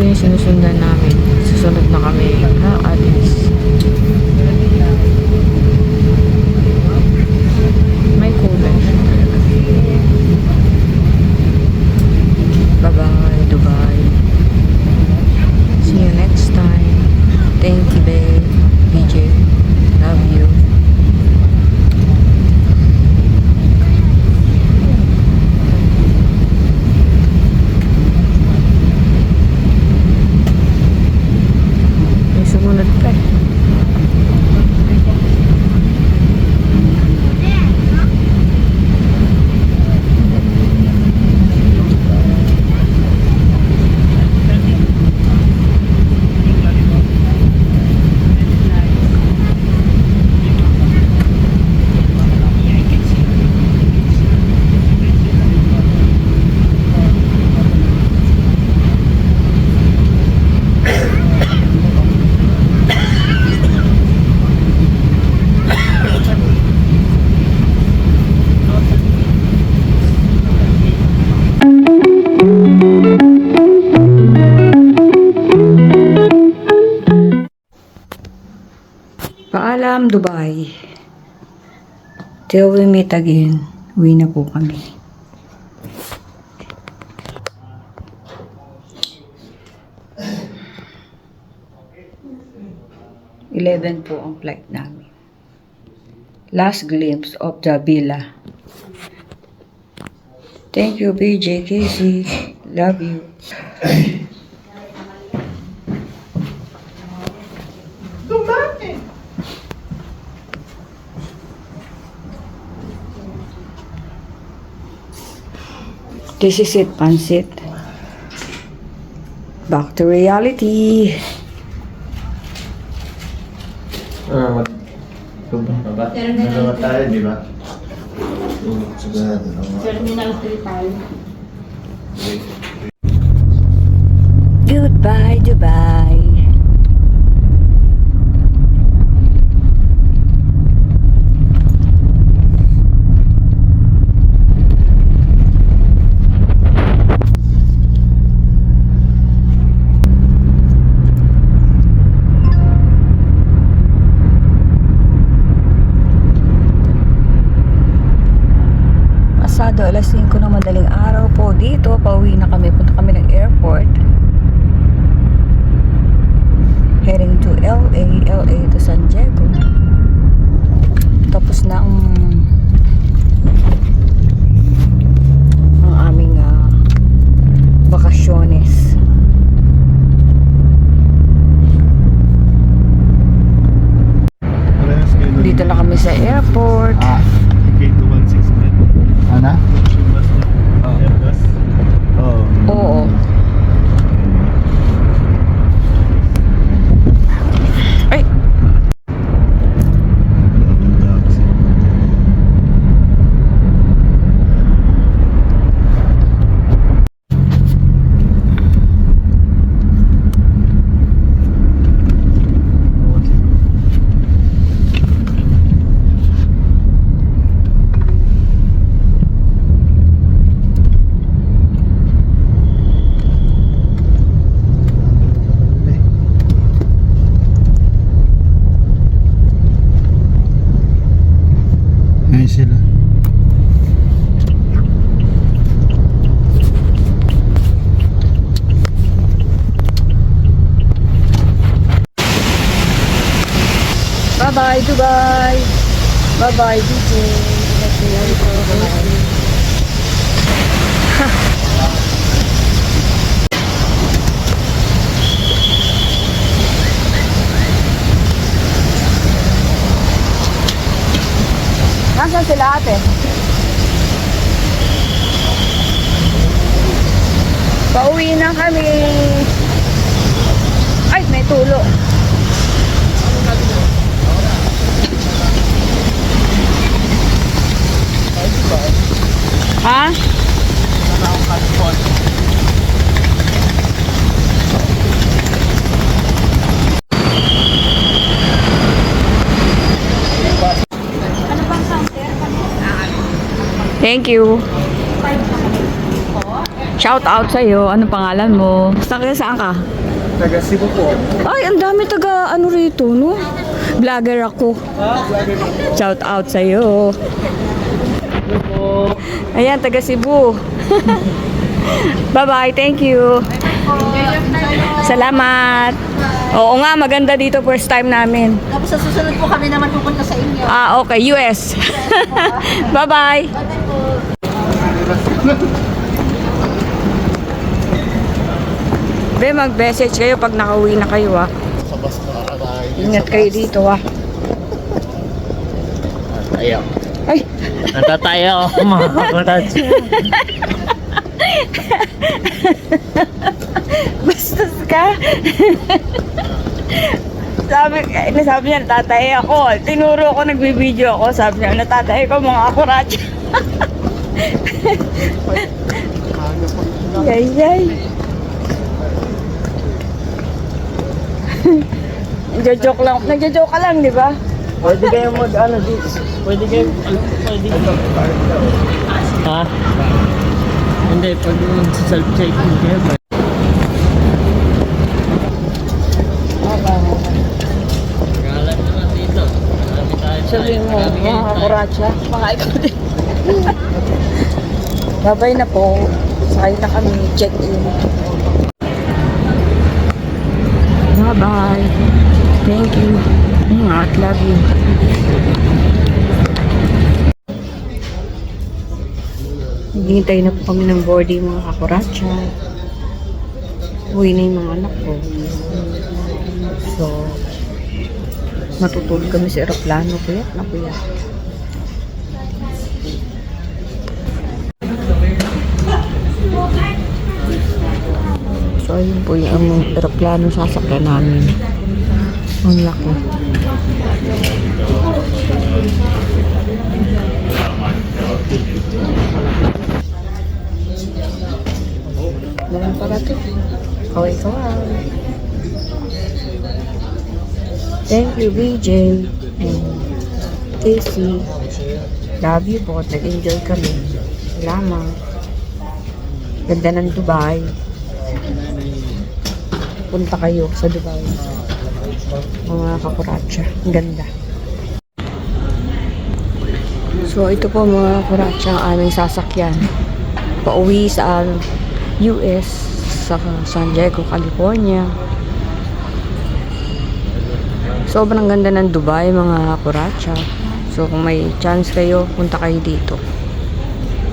yung sinusundan namin. Susunod na kami aalis. May kulay. Bye-bye, Dubai. See you next time. Thank you, babe. BJ. Love you. May sumunod pa eh. Paalam, Dubai. Till we meet again. Uwi na po kami. Eleven po ang flight namin. Last glimpse of the villa. Thank you, BJ Casey. Love you. This is it, Pansit. Back to reality. Nalawa tayo, di ba? Terminal 3 tayo. Goodbye, Dubai. Pasado alas 5 ng madaling araw po dito, pauwi na kami, punta kami ng airport, heading to LA to San Diego. Tapos na ang aming bakasyones. Dito na kami sa airport. Ana? Oo. Ay! Ngayon sila. Bye-bye, Dubai! Bye-bye, DJ! Nasaan sila ate? Pauwi na kami. Ay, may tulo. Ha? Thank you. Shout out sa'yo. Anong pangalan mo? Saan ka? Taga Cebu po. Ay, ang dami taga ano rito, no? Vlogger ako. Shout out sa'yo. Ayan, taga Cebu. Bye-bye, thank you. Salamat. Oo nga, maganda dito, first time namin. Tapos sa susunod po kami naman pupunta sa inyo. Ah, okay, US. Bye-bye. Be, mag-message kayo pag nakauwi na kayo, ah. Sa bus na kakakain. Ingat kayo dito, ah. Ayaw. Ay, Natatayo ako mga kakulat. bastos ka. Sabi niya, natatay ako. Tinuro ko, nagbibideo ako. Sabi niya, natatay ko mga akuratsa. Yay, yay. Nagjo-joke ka lang, di ba? Pwede kayo mag-ano dito. Pwede kayo, pwede. Ha? Hindi, pag self-checking kayo. Galang naman dito. Marami tayo. Sabi mo, mga akuratsa, mga ikaw din. Babay na po. Sakay na kami, check-in. Bye-bye. Thank you. Ingat, love you. Hintay na po kami ng boarding mga kakuratsa. Uwi na yung mga anak ko. So, matutulog kami sa aeroplano. Puyat na puyat. So, ayun po yung aeroplano sasakyan namin. Ang laki. Naman para ito. Kaway-kaway. Thank you, BJ. And Casey. Love you po. Nag-enjoy kami. Salamat. Ganda ng Dubai. Punta kayo sa Dubai. Mga kakuratsa. Ang ganda. So, ito po mga kakuratsa ang aming sasakyan. Pauwi sa US, sa San Diego, California. Sobrang ganda ng Dubai mga kakuratsa. So, kung may chance kayo, punta kayo dito.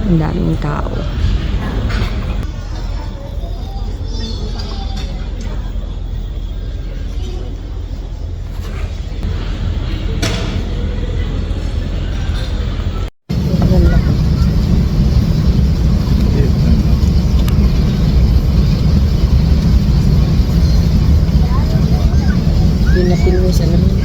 Ang daming tao. Pinapilwis, alam mo.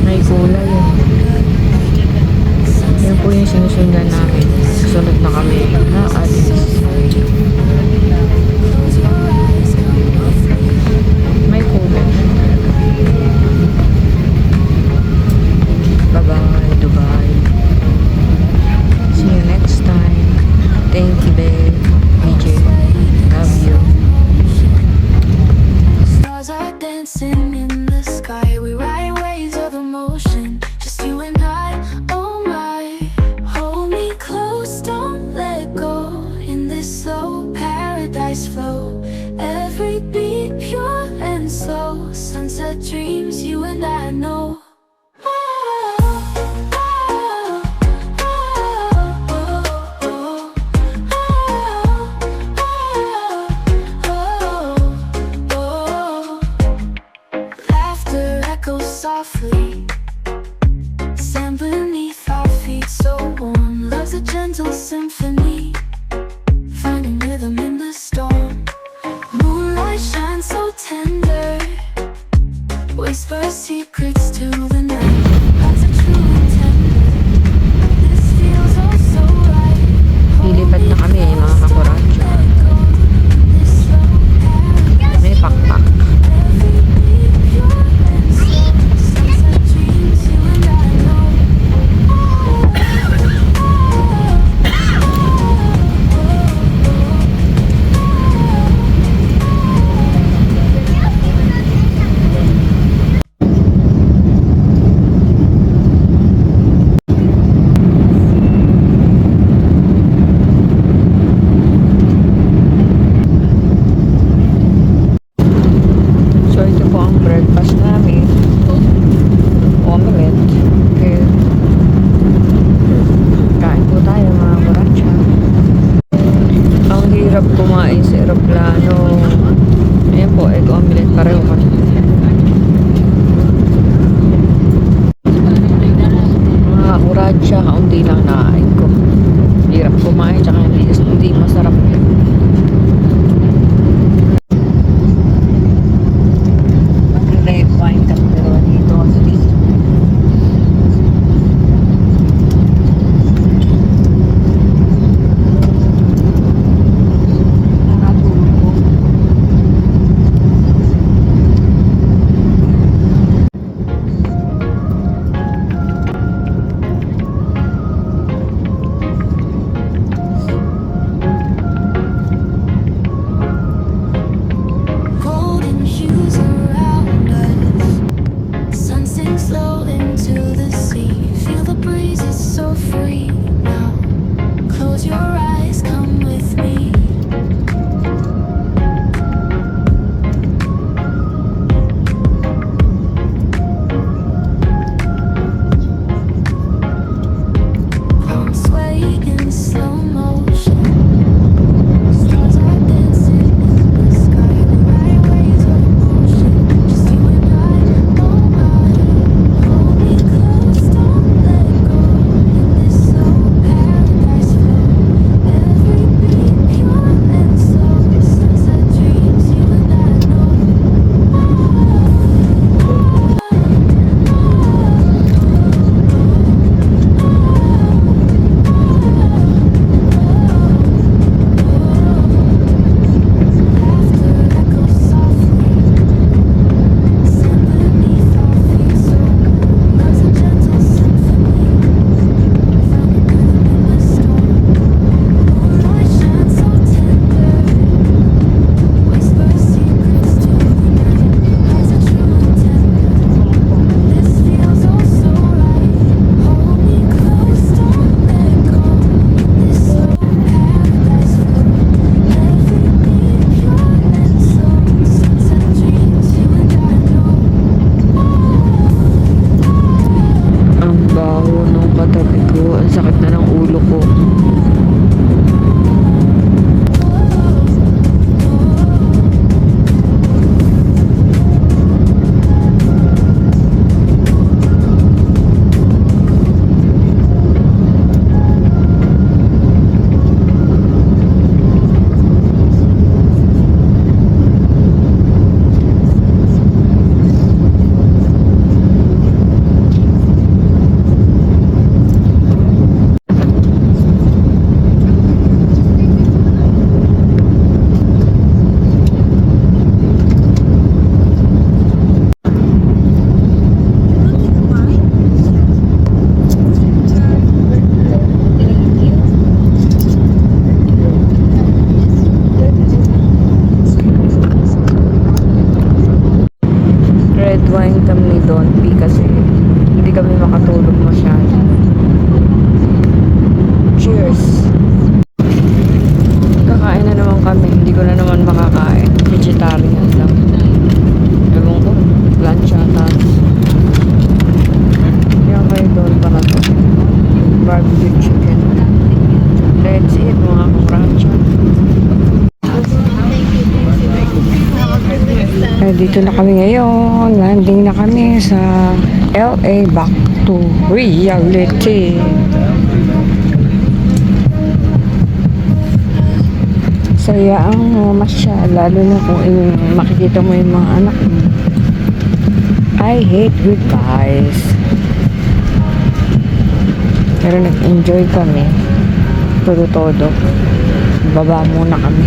May kulay yan. Yan po yung sinusundan namin. Sunod na kami. Alis. May kulay. Bye-bye, Dubai. See you next time. Thank you, babe. BJ. Love you. Stars are dancing in the sky. We ride waves of emotion. Just you and I. Oh my. Hold me close, don't let go. In this slow paradise flow. Every beat pure and slow. Sunset dreams you and I know. Laughter echoes softly. Sand beneath our feet, so warm. Love's a gentle symphony, finding rhythm in the storm. Moonlight shines so tender, whisper secrets to the night. Hearts are true and tender. This feels oh so right. Lilipat na kami, mga kakuratsa. This slow wine kami ni Don P kasi hindi kami makatulog masyado. Cheers! Kakain na naman kami. Hindi ko na naman makakain. Vegetarian lang. Ewan ko. Lunch yata. Yan kayo doon para to. Barbecue chicken. Let's eat mga kukracha. Dito na kami ngayon. Landing na kami sa LA. Back to reality. Saya ang masya, lalo na kung makikita mo yung mga anak mo. I hate goodbyes. Pero nag-enjoy kami. Todo. Baba muna kami.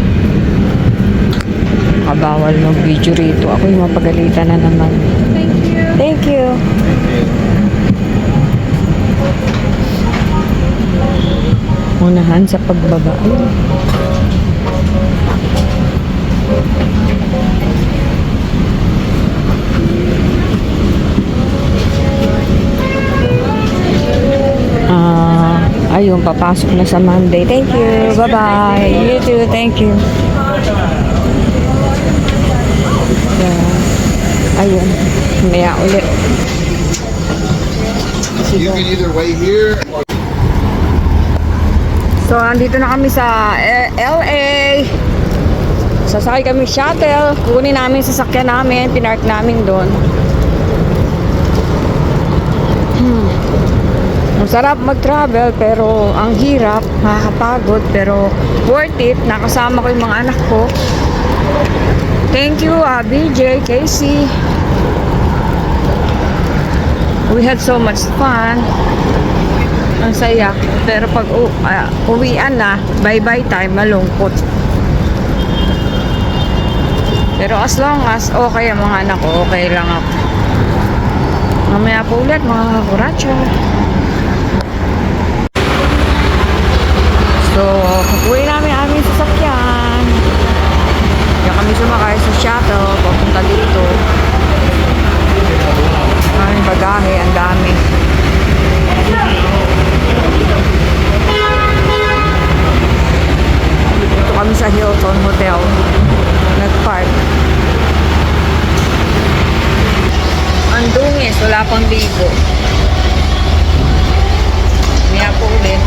Kabawal mag-video rito. Ako yung mapagalitan na naman. Thank you. Unahan sa pagbaba. Ayun, papasok na sa Monday. Thank you. Bye-bye. You too. Thank you. Ayun. Maya ulit. You can either wait here or So, andito na kami sa LA. Sasakay kami shuttle. Kunin namin sasakyan namin. Pinark namin doon. Ang sarap mag-travel pero ang hirap, nakakapagod pero worth it. Nakasama ko yung mga anak ko. Thank you, BJ, Casey. We had so much fun. Ang saya. Pero pag uwian na, bye-bye time, malungkot. Pero as long as okay ang mga anak ko, okay lang ako. Mamaya po ulit mga kuracha. So, kukuhin namin aming sasakyan. Kaya kami sumakay sa shuttle, papunta dito. Aming bagahe, ang dami. Dito kami sa Hilton Hotel. Nag-park. Ang dungis, wala pang ligo. Miya po ulit.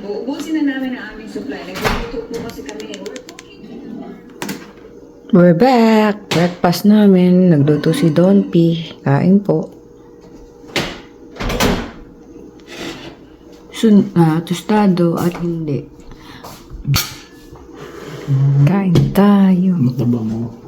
Uubusin na namin ang aming supply. Nagluto po kasi kami. We're back. Breakfast namin. Nagluto si Don P. Kain po. Tostado at hindi. Kain tayo. mataba mo.